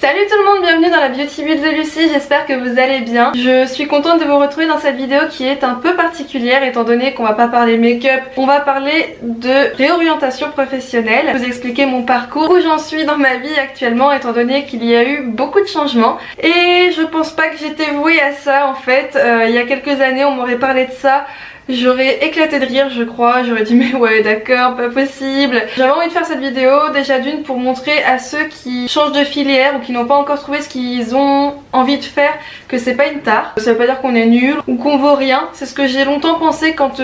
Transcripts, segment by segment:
Salut tout le monde, bienvenue dans la Beauty Bulle de Lucie, j'espère que vous allez bien. Je suis contente de vous retrouver dans cette vidéo qui est un peu particulière étant donné qu'on va pas parler make-up, on va parler de réorientation professionnelle. Vous expliquer mon parcours, où j'en suis dans ma vie actuellement étant donné qu'il y a eu beaucoup de changements. Et je pense pas que j'étais vouée à ça en fait. Il y a quelques années on m'aurait parlé de ça. J'aurais éclaté de rire je crois, j'aurais dit mais ouais d'accord, pas possible. J'avais envie de faire cette vidéo déjà d'une pour montrer à ceux qui changent de filière ou qui n'ont pas encore trouvé ce qu'ils ont envie de faire que c'est pas une tare. Ça veut pas dire qu'on est nul ou qu'on vaut rien, c'est ce que j'ai longtemps pensé quand,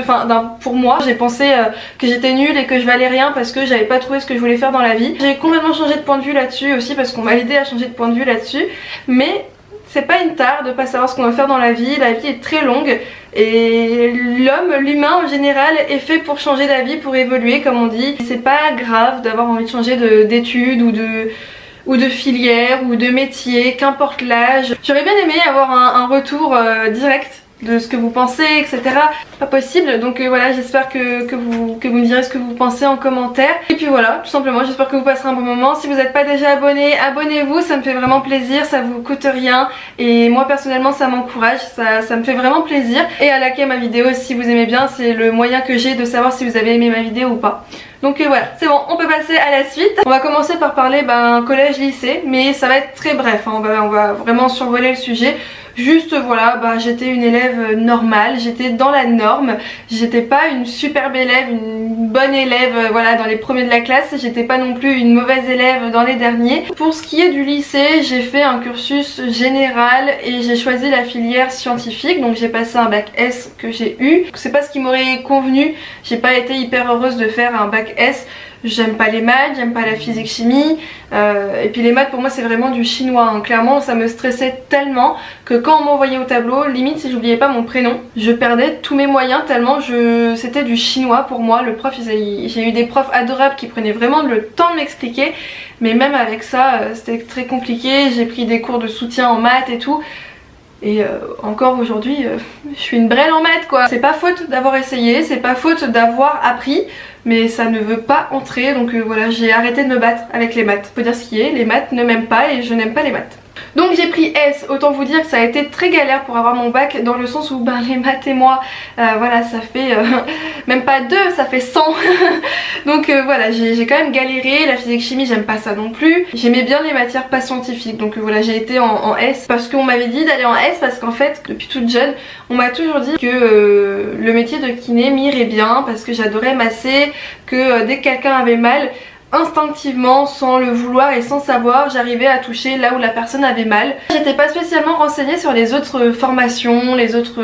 pour moi j'ai pensé que j'étais nulle et que je valais rien parce que j'avais pas trouvé ce que je voulais faire dans la vie. J'ai complètement changé de point de vue là-dessus aussi parce qu'on m'a aidé à changer de point de vue là-dessus, mais c'est pas une tare de pas savoir ce qu'on va faire dans la vie est très longue et l'humain en général est fait pour changer d'avis, pour évoluer comme on dit. C'est pas grave d'avoir envie de changer d'études ou de filière ou de métier, qu'importe l'âge. J'aurais bien aimé avoir un retour direct de ce que vous pensez, etc. Pas possible, donc voilà, j'espère que vous me direz ce que vous pensez en commentaire. Et puis voilà, tout simplement, j'espère que vous passerez un bon moment. Si vous n'êtes pas déjà abonné, abonnez-vous, ça me fait vraiment plaisir, ça vous coûte rien. Et moi personnellement ça m'encourage, ça me fait vraiment plaisir. Et à liker ma vidéo si vous aimez bien, c'est le moyen que j'ai de savoir si vous avez aimé ma vidéo ou pas. Donc voilà, c'est bon, on peut passer à la suite. On va commencer par parler collège-lycée, mais ça va être très bref, hein. On va vraiment survoler le sujet. Juste voilà, j'étais une élève normale, j'étais dans la norme, j'étais pas une superbe élève, une bonne élève voilà dans les premiers de la classe, j'étais pas non plus une mauvaise élève dans les derniers. Pour ce qui est du lycée, j'ai fait un cursus général et j'ai choisi la filière scientifique, donc j'ai passé un bac S que j'ai eu. C'est pas ce qui m'aurait convenu, j'ai pas été hyper heureuse de faire un bac S. J'aime pas les maths, j'aime pas la physique chimie et puis les maths pour moi c'est vraiment du chinois hein. Clairement ça me stressait tellement que quand on m'envoyait au tableau, limite si j'oubliais pas mon prénom, je perdais tous mes moyens tellement c'était du chinois pour moi. Le prof, j'ai eu des profs adorables qui prenaient vraiment le temps de m'expliquer, mais même avec ça c'était très compliqué. J'ai pris des cours de soutien en maths et tout. Et encore aujourd'hui, je suis une brêle en maths quoi. C'est pas faute d'avoir essayé, c'est pas faute d'avoir appris, mais ça ne veut pas entrer. Donc voilà, j'ai arrêté de me battre avec les maths. Faut dire ce qui est, les maths ne m'aiment pas et je n'aime pas les maths. Donc j'ai pris S, autant vous dire que ça a été très galère pour avoir mon bac dans le sens où les maths et moi, voilà ça fait même pas 2, ça fait 100. Donc voilà, j'ai quand même galéré, la physique chimie j'aime pas ça non plus. J'aimais bien les matières pas scientifiques, donc voilà j'ai été en S parce qu'on m'avait dit d'aller en S parce qu'en fait depuis toute jeune on m'a toujours dit que le métier de kiné m'irait bien parce que j'adorais masser, que dès que quelqu'un avait mal, instinctivement, sans le vouloir et sans savoir, j'arrivais à toucher là où la personne avait mal. J'étais pas spécialement renseignée sur les autres formations, les autres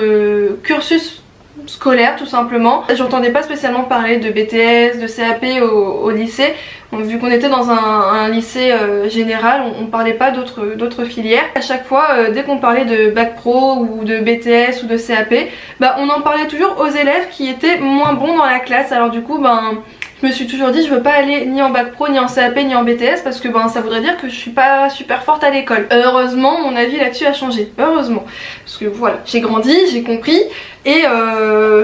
cursus scolaires tout simplement. J'entendais pas spécialement parler de BTS, de CAP au lycée. Vu qu'on était dans un lycée général, on parlait pas d'autres filières. À chaque fois, dès qu'on parlait de bac pro ou de BTS ou de CAP, on en parlait toujours aux élèves qui étaient moins bons dans la classe. Alors du coup, je me suis toujours dit je veux pas aller ni en bac pro, ni en CAP, ni en BTS parce que ça voudrait dire que je suis pas super forte à l'école. Heureusement mon avis là-dessus a changé, heureusement. Parce que voilà, j'ai grandi, j'ai compris et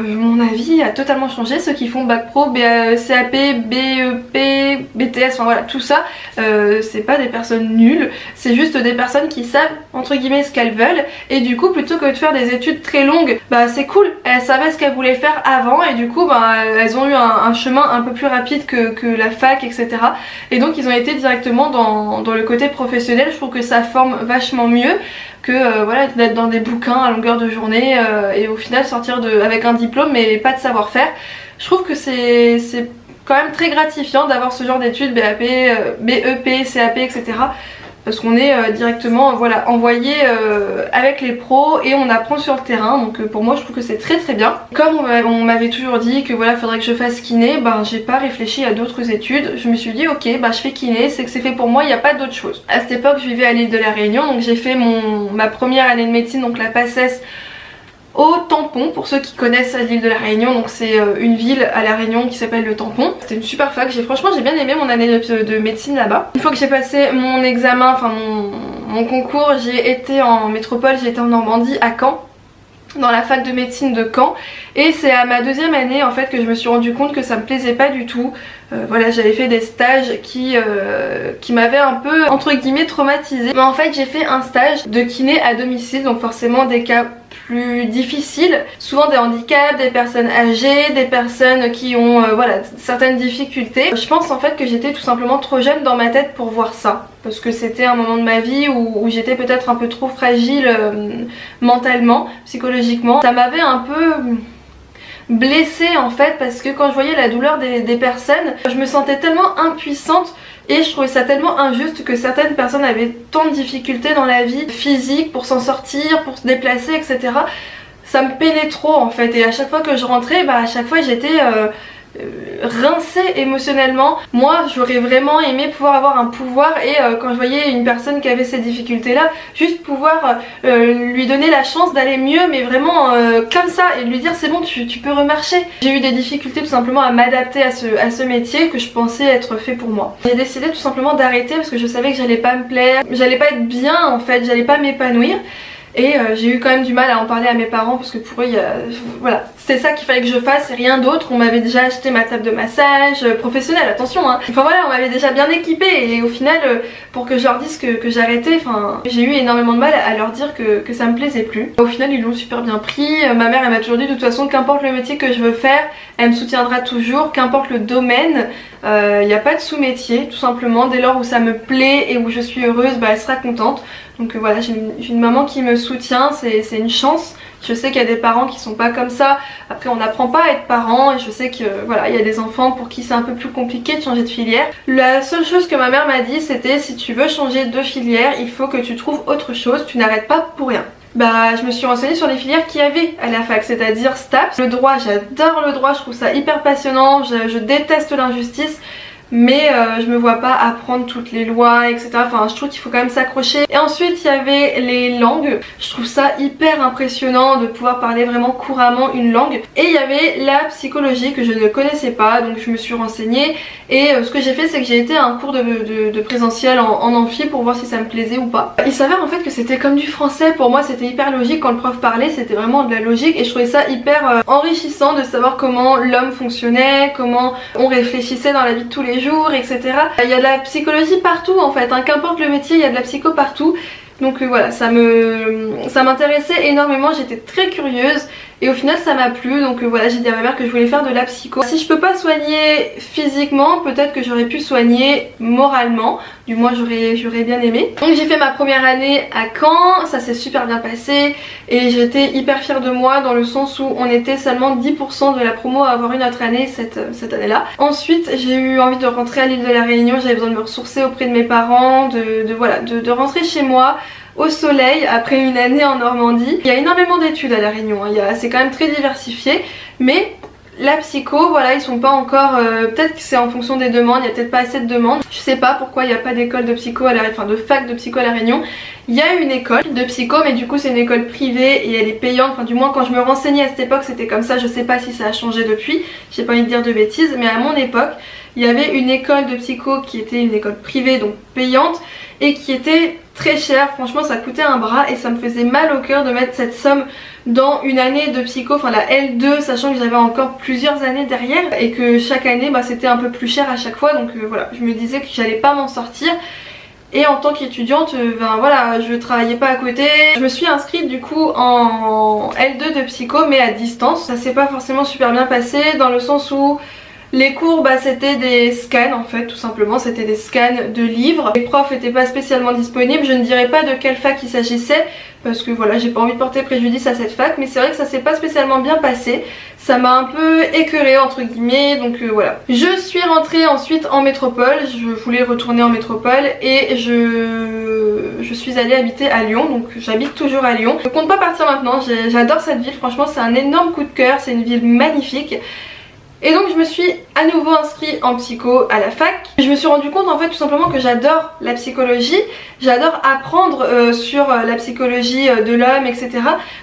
mon avis a totalement changé. Ceux qui font bac pro, CAP, BEP, BTS, enfin voilà tout ça, c'est pas des personnes nulles, c'est juste des personnes qui savent entre guillemets ce qu'elles veulent. Et du coup plutôt que de faire des études très longues, c'est cool, elles savaient ce qu'elles voulaient faire avant et du coup elles ont eu un chemin un peu plus rapide que la fac, etc. Et donc ils ont été directement dans le côté professionnel. Je trouve que ça forme vachement mieux que voilà, d'être dans des bouquins à longueur de journée et au final sortir avec un diplôme mais pas de savoir-faire. Je trouve que c'est quand même très gratifiant d'avoir ce genre d'études, BAP, BEP, CAP, etc. Parce qu'on est directement voilà, envoyé avec les pros et on apprend sur le terrain. Donc pour moi je trouve que c'est très très bien. Comme on m'avait toujours dit que voilà faudrait que je fasse kiné, j'ai pas réfléchi à d'autres études. Je me suis dit ok je fais kiné, c'est que c'est fait pour moi, il n'y a pas d'autre chose. À cette époque je vivais à l'île de la Réunion, donc j'ai fait ma première année de médecine, donc la PACES au Tampon, pour ceux qui connaissent l'île de la Réunion. Donc c'est une ville à la Réunion qui s'appelle le Tampon. C'était une super fac, franchement j'ai bien aimé mon année de médecine là-bas. Une fois que j'ai passé mon examen, mon concours, j'ai été en métropole, j'ai été en Normandie, à Caen. dans la fac de médecine de Caen, et c'est à ma deuxième année en fait que je me suis rendu compte que ça me plaisait pas du tout. Voilà, j'avais fait des stages qui m'avaient un peu entre guillemets traumatisée. Mais en fait j'ai fait un stage de kiné à domicile, donc forcément des cas plus difficiles, souvent des handicaps, des personnes âgées, des personnes qui ont voilà, certaines difficultés. Je pense en fait que j'étais tout simplement trop jeune dans ma tête pour voir ça, parce que c'était un moment de ma vie où j'étais peut-être un peu trop fragile mentalement, psychologiquement. Ça m'avait un peu blessée en fait, parce que quand je voyais la douleur des personnes, je me sentais tellement impuissante et je trouvais ça tellement injuste que certaines personnes avaient tant de difficultés dans la vie physique pour s'en sortir, pour se déplacer, etc. Ça me peinait trop en fait, et à chaque fois que je rentrais, bah à chaque fois j'étais rincée émotionnellement. Moi j'aurais vraiment aimé pouvoir avoir un pouvoir, et quand je voyais une personne qui avait ces difficultés là, juste pouvoir lui donner la chance d'aller mieux, mais vraiment comme ça, et lui dire c'est bon, tu peux remarcher. J'ai eu des difficultés tout simplement à m'adapter à ce métier que je pensais être fait pour moi. J'ai décidé tout simplement d'arrêter parce que je savais que j'allais pas me plaire, j'allais pas être bien en fait, j'allais pas m'épanouir. Et j'ai eu quand même du mal à en parler à mes parents, parce que pour eux, voilà, c'était ça qu'il fallait que je fasse et rien d'autre. On m'avait déjà acheté ma table de massage professionnelle, attention hein. Enfin voilà, on m'avait déjà bien équipée, et au final, pour que je leur dise que j'arrêtais, enfin, j'ai eu énormément de mal à leur dire que ça me plaisait plus. Au final, ils l'ont super bien pris. Ma mère, elle m'a toujours dit de toute façon, qu'importe le métier que je veux faire, elle me soutiendra toujours, qu'importe le domaine. Il n'y a pas de sous-métier, tout simplement. Dès lors où ça me plaît et où je suis heureuse, bah, elle sera contente. Donc voilà, j'ai une maman qui me soutient, c'est une chance. Je sais qu'il y a des parents qui sont pas comme ça. Après on n'apprend pas à être parent, et je sais que voilà, il y a des enfants pour qui c'est un peu plus compliqué de changer de filière. La seule chose que ma mère m'a dit, c'était si tu veux changer de filière, il faut que tu trouves autre chose, tu n'arrêtes pas pour rien. Bah je me suis renseignée sur les filières qu'il y avait à la fac, c'est-à-dire STAPS. Le droit, j'adore le droit, je trouve ça hyper passionnant, je déteste l'injustice. Mais je me vois pas apprendre toutes les lois, etc. Enfin je trouve qu'il faut quand même s'accrocher. Et ensuite il y avait les langues. Je trouve ça hyper impressionnant de pouvoir parler vraiment couramment une langue. Et il y avait la psychologie que je ne connaissais pas, donc je me suis renseignée. Et ce que j'ai fait, c'est que j'ai été à un cours de présentiel en amphi pour voir si ça me plaisait ou pas. Il s'avère en fait que c'était comme du français. Pour moi c'était hyper logique, quand le prof parlait c'était vraiment de la logique, et je trouvais ça hyper enrichissant de savoir comment l'homme fonctionnait, comment on réfléchissait dans la vie de tous les jours, etc. Il y a de la psychologie partout en fait, hein. Qu'importe le métier, il y a de la psycho partout. Donc voilà, ça m'intéressait énormément, j'étais très curieuse, et au final ça m'a plu. Donc voilà, j'ai dit à ma mère que je voulais faire de la psycho. Si je peux pas soigner physiquement, peut-être que j'aurais pu soigner moralement, du moins j'aurais bien aimé. Donc j'ai fait ma première année à Caen, ça s'est super bien passé, et j'étais hyper fière de moi dans le sens où on était seulement 10% de la promo à avoir eu notre année cette année-là. Ensuite j'ai eu envie de rentrer à l'île de la Réunion, j'avais besoin de me ressourcer auprès de mes parents, de rentrer chez moi au soleil après une année en Normandie. Il y a énormément d'études à la Réunion, hein. C'est quand même très diversifié, mais la psycho, voilà, ils sont pas encore, peut-être que c'est en fonction des demandes, il y a peut-être pas assez de demandes. Je sais pas pourquoi il n'y a pas d'école de psycho enfin de fac de psycho à la Réunion. Il y a une école de psycho, mais du coup c'est une école privée et elle est payante. Enfin du moins quand je me renseignais à cette époque c'était comme ça, je sais pas si ça a changé depuis, j'ai pas envie de dire de bêtises, mais à mon époque il y avait une école de psycho qui était une école privée, donc payante, et qui était très chère. Franchement ça coûtait un bras, et ça me faisait mal au cœur de mettre cette somme dans une année de psycho, enfin la L2, sachant que j'avais encore plusieurs années derrière et que chaque année bah, c'était un peu plus cher à chaque fois. Donc voilà, je me disais que j'allais pas m'en sortir. Et en tant qu'étudiante, ben voilà, je travaillais pas à côté. Je me suis inscrite du coup en L2 de psycho, mais à distance. Ça s'est pas forcément super bien passé, dans le sens où les cours, bah, c'était des scans en fait, tout simplement, c'était des scans de livres. Les profs n'étaient pas spécialement disponibles, je ne dirais pas de quelle fac il s'agissait, parce que voilà, j'ai pas envie de porter préjudice à cette fac, mais c'est vrai que ça s'est pas spécialement bien passé. Ça m'a un peu écœurée entre guillemets, donc voilà. Je suis rentrée ensuite en métropole, je voulais retourner en métropole, et je suis allée habiter à Lyon, donc j'habite toujours à Lyon. Je compte pas partir maintenant, j'adore cette ville, franchement c'est un énorme coup de cœur, c'est une ville magnifique. Et donc je me suis à nouveau inscrite en psycho à la fac. Je me suis rendu compte en fait tout simplement que j'adore la psychologie, j'adore apprendre sur la psychologie de l'homme, etc.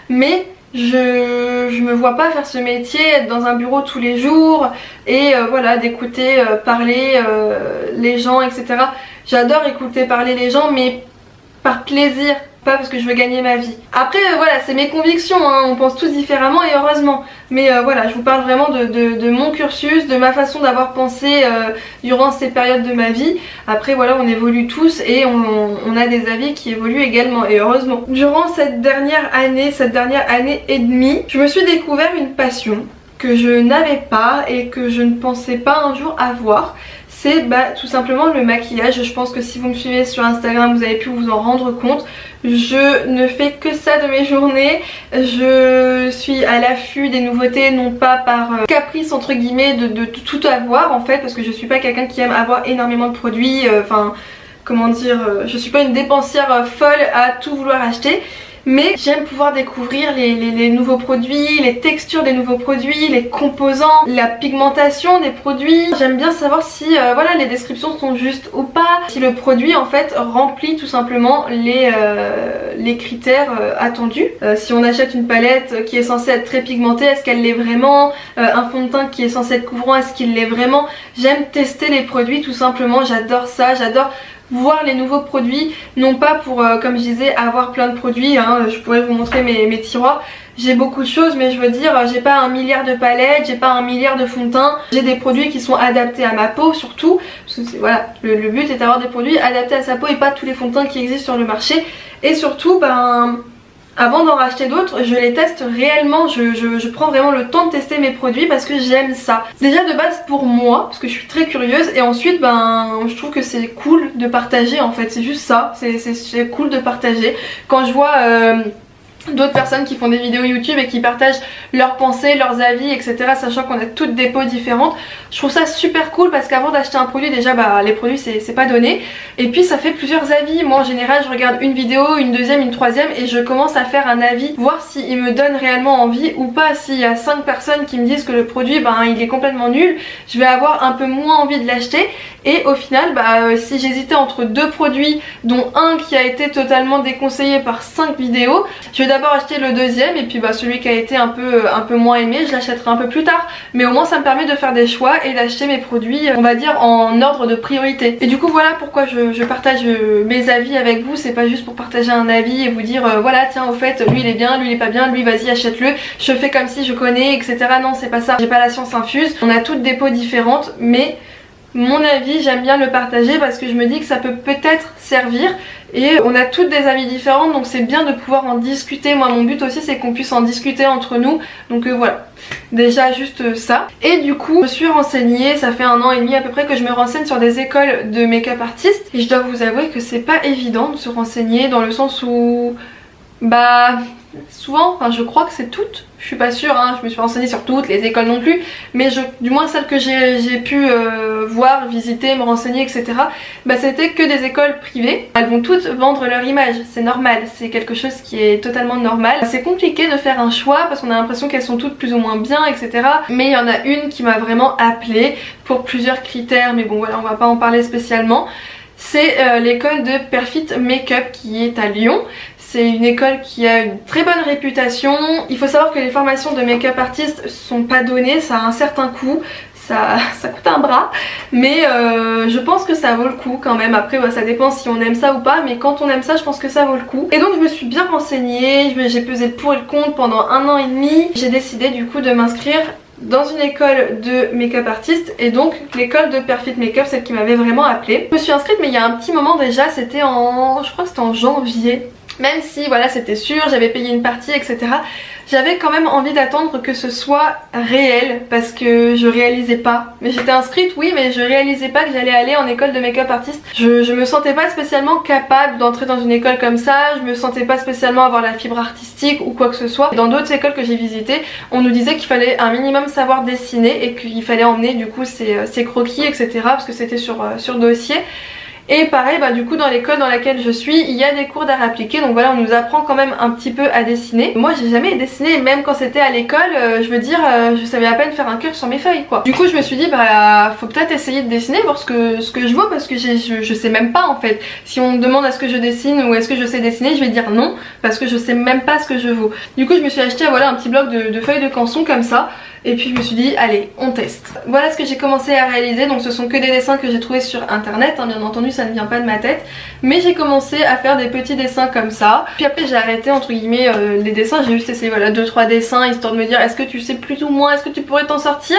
Mais je me vois pas faire ce métier, être dans un bureau tous les jours et voilà, d'écouter parler les gens, etc. J'adore écouter parler les gens, mais par plaisir, pas parce que je veux gagner ma vie. Après voilà, c'est mes convictions, hein, on pense tous différemment et heureusement. Mais voilà, je vous parle vraiment de mon cursus, de ma façon d'avoir pensé durant ces périodes de ma vie. Après voilà, on évolue tous et on a des avis qui évoluent également et heureusement. Durant cette dernière année et demie, je me suis découvert une passion que je n'avais pas et que je ne pensais pas un jour avoir. C'est tout simplement le maquillage. Je pense que si vous me suivez sur Instagram, vous avez pu vous en rendre compte. Je ne fais que ça de mes journées. Je suis à l'affût des nouveautés, non pas par caprice entre guillemets de tout avoir en fait, parce que je suis pas quelqu'un qui aime avoir énormément de produits. Enfin, comment dire, je suis pas une dépensière folle à tout vouloir acheter. Mais j'aime pouvoir découvrir les nouveaux produits, les textures des nouveaux produits, les composants, la pigmentation des produits. J'aime bien savoir si voilà, les descriptions sont justes ou pas, si le produit en fait remplit tout simplement les critères attendus. Si on achète une palette qui est censée être très pigmentée, est-ce qu'elle l'est vraiment? Un fond de teint qui est censé être couvrant, est-ce qu'il l'est vraiment? J'aime tester les produits tout simplement, j'adore ça, j'adore voir les nouveaux produits, non pas pour comme je disais avoir plein de produits, hein, je pourrais vous montrer mes tiroirs, j'ai beaucoup de choses mais je veux dire j'ai pas 1 milliard de palettes, j'ai pas 1 milliard de fonds de teint, j'ai des produits qui sont adaptés à ma peau surtout, parce que voilà, le but est d'avoir des produits adaptés à sa peau et pas tous les fonds de teint qui existent sur le marché. Et surtout avant d'en racheter d'autres, je les teste réellement, je prends vraiment le temps de tester mes produits parce que j'aime ça. Déjà de base pour moi, parce que je suis très curieuse, et ensuite je trouve que c'est cool de partager en fait, c'est juste ça, c'est cool de partager. Quand je vois d'autres personnes qui font des vidéos YouTube et qui partagent leurs pensées, leurs avis, etc. sachant qu'on a toutes des peaux différentes, je trouve ça super cool parce qu'avant d'acheter un produit déjà les produits c'est pas donné, et puis ça fait plusieurs avis. Moi en général je regarde une vidéo, une deuxième, une troisième et je commence à faire un avis, voir s'il me donne réellement envie ou pas. S'il y a 5 personnes qui me disent que le produit il est complètement nul, je vais avoir un peu moins envie de l'acheter. Et au final si j'hésitais entre 2 produits dont un qui a été totalement déconseillé par 5 vidéos, je vais d'abord acheter le deuxième et puis celui qui a été un peu moins aimé je l'achèterai un peu plus tard, mais au moins ça me permet de faire des choix et d'acheter mes produits on va dire en ordre de priorité. Et du coup voilà pourquoi je partage mes avis avec vous, c'est pas juste pour partager un avis et vous dire voilà tiens au fait lui il est bien, lui il est pas bien, lui vas-y achète-le, je fais comme si je connais etc. Non c'est pas ça, j'ai pas la science infuse, on a toutes des peaux différentes, mais mon avis j'aime bien le partager parce que je me dis que ça peut peut-être servir. Et on a toutes des avis différents, donc c'est bien de pouvoir en discuter. Moi mon but aussi c'est qu'on puisse en discuter entre nous. Donc voilà, déjà juste ça. Et du coup je me suis renseignée, ça fait 1 an et demi à peu près que je me renseigne sur des écoles de make-up artistes. Et je dois vous avouer que c'est pas évident de se renseigner dans le sens où souvent, je crois que c'est toutes, je suis pas sûre, hein, je me suis renseignée sur toutes les écoles non plus, mais du moins celles que j'ai pu voir, visiter, me renseigner etc, c'était que des écoles privées. Elles vont toutes vendre leur image, c'est normal, c'est quelque chose qui est totalement normal. C'est compliqué de faire un choix parce qu'on a l'impression qu'elles sont toutes plus ou moins bien etc, mais il y en a une qui m'a vraiment appelée pour plusieurs critères, mais bon voilà, on va pas en parler spécialement. C'est l'école de Perfit Makeup qui est à Lyon. C'est une école qui a une très bonne réputation. Il faut savoir que les formations de make-up artistes sont pas données, ça a un certain coût. Ça coûte un bras, mais je pense que ça vaut le coup quand même. Après ça dépend si on aime ça ou pas, mais quand on aime ça je pense que ça vaut le coup. Et donc je me suis bien renseignée, j'ai pesé le pour et le contre pendant 1 an et demi. J'ai décidé du coup de m'inscrire dans une école de make-up artiste, et donc l'école de Perfit Makeup, celle qui m'avait vraiment appelée. Je me suis inscrite mais il y a un petit moment déjà, c'était je crois que c'était en janvier. Même si voilà c'était sûr, j'avais payé une partie etc, j'avais quand même envie d'attendre que ce soit réel parce que je réalisais pas. Mais j'étais inscrite oui, mais je réalisais pas que j'allais aller en école de make-up artiste. Je me sentais pas spécialement capable d'entrer dans une école comme ça, je me sentais pas spécialement avoir la fibre artistique ou quoi que ce soit. Dans d'autres écoles que j'ai visitées, on nous disait qu'il fallait un minimum savoir dessiner et qu'il fallait emmener du coup ses croquis etc, parce que c'était sur dossier. Et pareil du coup dans l'école dans laquelle je suis il y a des cours d'art appliqué, donc voilà on nous apprend quand même un petit peu à dessiner. Moi j'ai jamais dessiné, même quand c'était à l'école je veux dire je savais à peine faire un cœur sur mes feuilles quoi. Du coup je me suis dit faut peut-être essayer de dessiner, voir ce que je vaux, parce que je sais même pas en fait. Si on me demande est-ce que je dessine ou est-ce que je sais dessiner, je vais dire non parce que je sais même pas ce que je vaux. Du coup je me suis acheté un petit bloc de feuilles de canson comme ça. Et puis je me suis dit allez on teste. Voilà ce que j'ai commencé à réaliser, donc ce sont que des dessins que j'ai trouvés sur internet, hein, bien entendu ça ça ne vient pas de ma tête. Mais j'ai commencé à faire des petits dessins comme ça. Puis après j'ai arrêté entre guillemets les dessins, j'ai juste essayé voilà 2-3 dessins histoire de me dire est-ce que tu sais plus ou moins, est-ce que tu pourrais t'en sortir.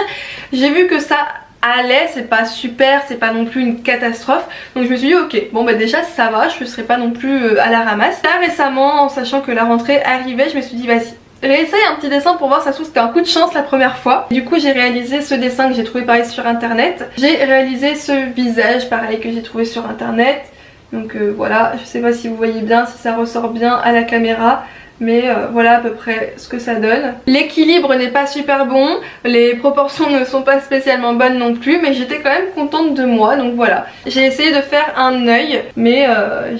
J'ai vu que ça allait, c'est pas super, c'est pas non plus une catastrophe, donc je me suis dit ok, bon bah déjà ça va, je ne serai pas non plus à la ramasse. Là récemment, en sachant que la rentrée arrivait, je me suis dit vas-y, réessaye un petit dessin pour voir, ça se trouve c'était un coup de chance la première fois. Du coup j'ai réalisé ce dessin que j'ai trouvé pareil sur internet, j'ai réalisé ce visage pareil que j'ai trouvé sur internet, donc voilà, je sais pas si vous voyez bien, si ça ressort bien à la caméra. Mais voilà à peu près ce que ça donne. L'équilibre n'est pas super bon, les proportions ne sont pas spécialement bonnes non plus, mais j'étais quand même contente de moi, donc voilà. J'ai essayé de faire un œil, mais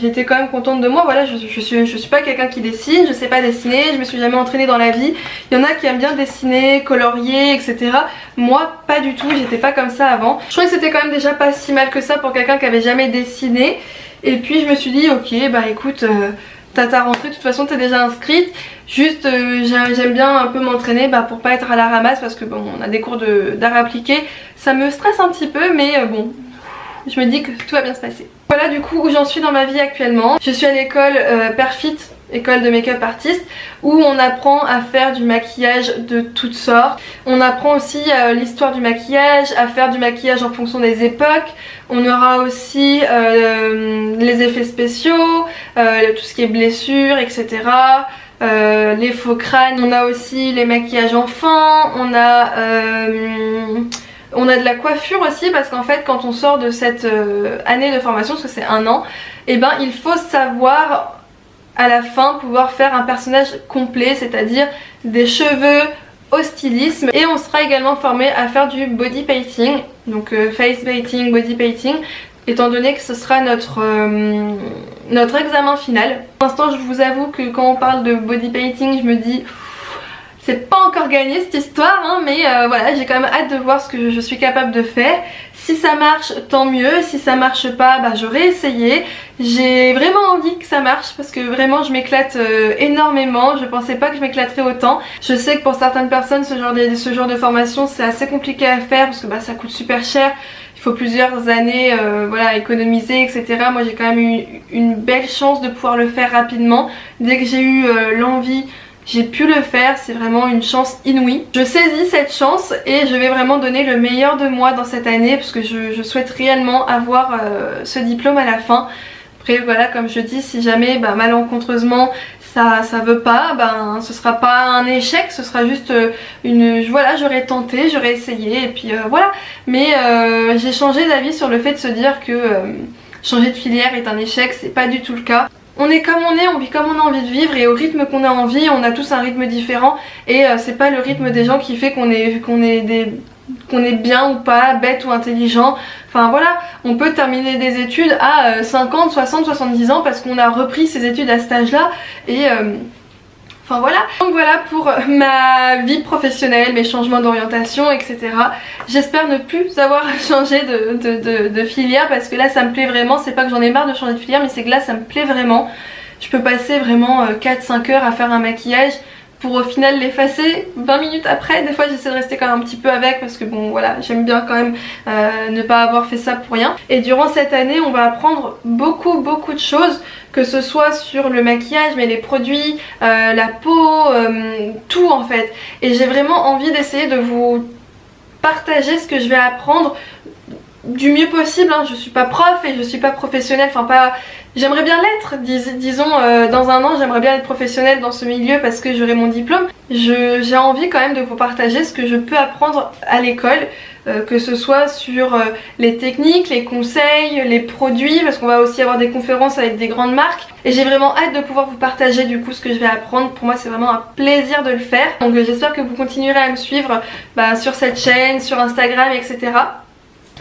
j'étais quand même contente de moi. Voilà, je suis pas quelqu'un qui dessine, je sais pas dessiner, je me suis jamais entraînée dans la vie. Il y en a qui aiment bien dessiner, colorier, etc. Moi pas du tout, j'étais pas comme ça avant. Je trouvais que c'était quand même déjà pas si mal que ça pour quelqu'un qui avait jamais dessiné. Et puis je me suis dit ok bah écoute... t'as ta rentrée, de toute façon t'es déjà inscrite. Juste j'aime bien un peu m'entraîner pour pas être à la ramasse parce que bon on a des cours d'art appliqué. Ça me stresse un petit peu mais bon je me dis que tout va bien se passer. Voilà du coup où j'en suis dans ma vie actuellement. Je suis à l'école Perfit, école de make-up artiste, où on apprend à faire du maquillage de toutes sortes. On apprend aussi l'histoire du maquillage, à faire du maquillage en fonction des époques. On aura aussi les effets spéciaux, tout ce qui est blessures, etc. Les faux crânes. On a aussi les maquillages enfants. On a de la coiffure aussi parce qu'en fait quand on sort de cette année de formation, parce que c'est 1 an, et ben il faut savoir à la fin pouvoir faire un personnage complet, c'est-à-dire des cheveux au stylisme, et on sera également formé à faire du body painting, donc face painting, body painting, étant donné que ce sera notre examen final. Pour l'instant je vous avoue que quand on parle de body painting je me dis c'est pas encore gagné cette histoire hein, mais voilà, j'ai quand même hâte de voir ce que je suis capable de faire. Si ça marche tant mieux, si ça marche pas j'aurai essayé. J'ai vraiment envie que ça marche parce que vraiment je m'éclate énormément. Je pensais pas que je m'éclaterais autant. Je sais que pour certaines personnes ce genre de formation c'est assez compliqué à faire parce que ça coûte super cher. Il faut plusieurs années voilà, à économiser, etc. Moi j'ai quand même eu une belle chance de pouvoir le faire rapidement. Dès que j'ai eu l'envie, j'ai pu le faire, c'est vraiment une chance inouïe. Je saisis cette chance et je vais vraiment donner le meilleur de moi dans cette année parce que je souhaite réellement avoir ce diplôme à la fin. Après voilà, comme je dis, si jamais malencontreusement ça veut pas, ce sera pas un échec, ce sera juste voilà, j'aurais tenté, j'aurais essayé et puis voilà. Mais j'ai changé d'avis sur le fait de se dire que changer de filière est un échec, c'est pas du tout le cas. On est comme on est, on vit comme on a envie de vivre et au rythme qu'on a envie, on a tous un rythme différent et c'est pas le rythme des gens qui fait qu'on est bien ou pas, bête ou intelligent. Enfin voilà, on peut terminer des études à 50, 60, 70 ans parce qu'on a repris ses études à cet âge-là et... Enfin voilà, donc voilà pour ma vie professionnelle, mes changements d'orientation, etc. J'espère ne plus avoir changé de filière parce que là ça me plaît vraiment. C'est pas que j'en ai marre de changer de filière mais c'est que là ça me plaît vraiment. Je peux passer vraiment 4-5 heures à faire un maquillage pour au final l'effacer 20 minutes après. Des fois j'essaie de rester quand même un petit peu avec parce que bon voilà, j'aime bien quand même ne pas avoir fait ça pour rien. Et durant cette année on va apprendre beaucoup de choses, que ce soit sur le maquillage mais les produits, la peau, tout en fait. Et j'ai vraiment envie d'essayer de vous partager ce que je vais apprendre du mieux possible hein. Je suis pas prof et je suis pas professionnelle, enfin pas... J'aimerais bien l'être, disons dans 1 an j'aimerais bien être professionnelle dans ce milieu parce que j'aurai mon diplôme. J'ai envie quand même de vous partager ce que je peux apprendre à l'école, que ce soit sur les techniques, les conseils, les produits, parce qu'on va aussi avoir des conférences avec des grandes marques. Et j'ai vraiment hâte de pouvoir vous partager du coup ce que je vais apprendre. Pour moi c'est vraiment un plaisir de le faire. Donc j'espère que vous continuerez à me suivre sur cette chaîne, sur Instagram, etc.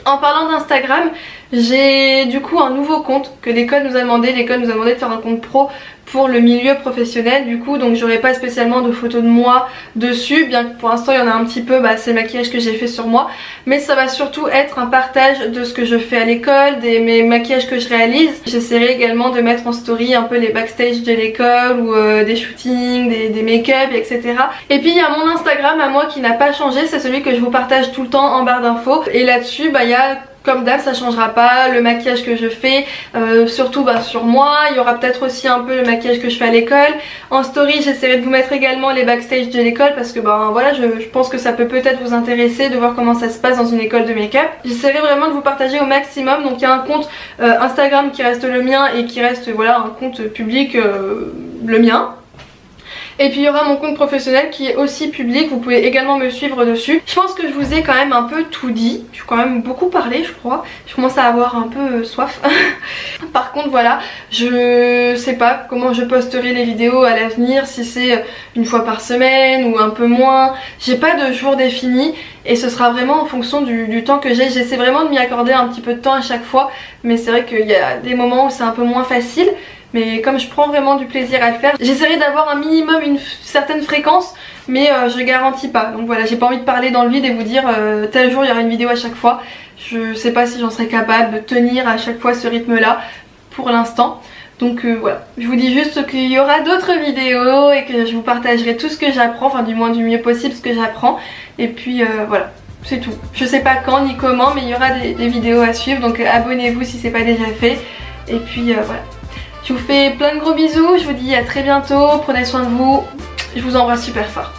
En parlant d'Instagram, j'ai du coup un nouveau compte que l'école nous a demandé. L'école nous a demandé de faire un compte pro pour le milieu professionnel du coup, donc j'aurai pas spécialement de photos de moi dessus, bien que pour l'instant il y en a un petit peu, c'est le maquillage que j'ai fait sur moi, mais ça va surtout être un partage de ce que je fais à l'école, mes maquillages que je réalise. J'essaierai également de mettre en story un peu les backstage de l'école ou des shootings, des make-up, etc. Et puis il y a mon Instagram à moi qui n'a pas changé, c'est celui que je vous partage tout le temps en barre d'infos, et là-dessus il y a Comme d'hab, ça changera pas, le maquillage que je fais, surtout sur moi. Il y aura peut-être aussi un peu le maquillage que je fais à l'école. En story, j'essaierai de vous mettre également les backstage de l'école parce que voilà, je pense que ça peut peut-être vous intéresser de voir comment ça se passe dans une école de make-up. J'essaierai vraiment de vous partager au maximum. Donc il y a un compte Instagram qui reste le mien et qui reste voilà un compte public le mien. Et puis il y aura mon compte professionnel qui est aussi public, vous pouvez également me suivre dessus. Je pense que je vous ai quand même un peu tout dit, j'ai quand même beaucoup parlé je crois. Je commence à avoir un peu soif. Par contre voilà, je sais pas comment je posterai les vidéos à l'avenir, si c'est une fois par semaine ou un peu moins. J'ai pas de jour défini et ce sera vraiment en fonction du temps que j'ai. J'essaie vraiment de m'y accorder un petit peu de temps à chaque fois, mais c'est vrai qu'il y a des moments où c'est un peu moins facile. Mais comme je prends vraiment du plaisir à le faire, j'essaierai d'avoir un minimum une certaine fréquence, mais je garantis pas. Donc voilà, j'ai pas envie de parler dans le vide et vous dire tel jour il y aura une vidéo à chaque fois. Je sais pas si j'en serai capable de tenir à chaque fois ce rythme là pour l'instant. Donc voilà, je vous dis juste qu'il y aura d'autres vidéos et que je vous partagerai tout ce que j'apprends, enfin du moins du mieux possible ce que j'apprends. Et puis voilà, c'est tout. Je sais pas quand ni comment, mais il y aura des vidéos à suivre, donc abonnez-vous si c'est pas déjà fait. Et puis voilà. Je vous fais plein de gros bisous, je vous dis à très bientôt, prenez soin de vous, je vous embrasse super fort.